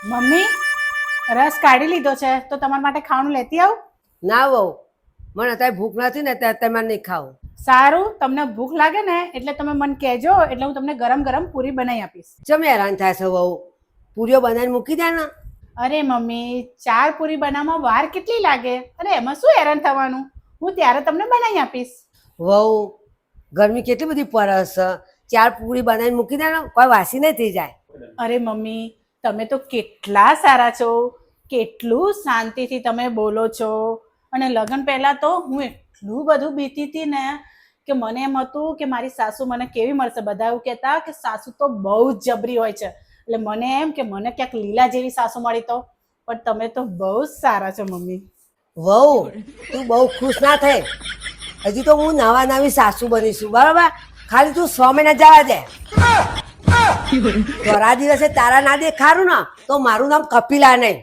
Mummy રસ કાઢી લીધો છે તો તમારા માટે ખાવાનું લેતી આવું. ના વહુ, મને અત્યારે ભૂખ નથી ને ત્યારે તમારે નહીં ખાવું. સારું, તમને ભૂખ લાગે ને એટલે તમે મને કહેજો, એટલે હું તમને ગરમ ગરમ પૂરી બનાવી આપીશ. ચમ હેરાન થાય છે વહુ, પૂરીઓ બનાવીને મૂકી દે ને. અરે મમ્મી, 4 પૂરી બનાવવામાં વાર કેટલી લાગે? અરે એમાં શું હેરાન થવાનું, હું ત્યારે તમને બનાવી આપીશ. વહુ, ગરમી કેટલી બધી પડે છે, 4 પૂરી બનાવીને મૂકી દે ને, કોઈ વાસી નહીં થઈ જાય. અરે મમ્મી, તમે તો કેટલા સારા છો, કેટલું શાંતિથી તમે બોલો છો. અને લગ્ન પહેલા તો હું એટલું બધું બીતી હતી ને કે મને એમ હતું કે મારી સાસુ મને કેવી મળશે. બધા એવું કહેતા કે સાસુ તો બહુ જ જબરી હોય છે, એટલે મને એમ કે મને ક્યાંક લીલા જેવી સાસુ મળી તો. પણ તમે તો બહુ જ સારા છો મમ્મી. વહુ, તું બહુ ખુશ ના થઈ, હજી તો હું નવા નવી સાસુ બનીશું, બરાબર? ખાલી તું 6 મહિના જવા દે. થોડા દિવસે તારા ના દે ખારું ને તો મારું નામ કપિલા નહીં.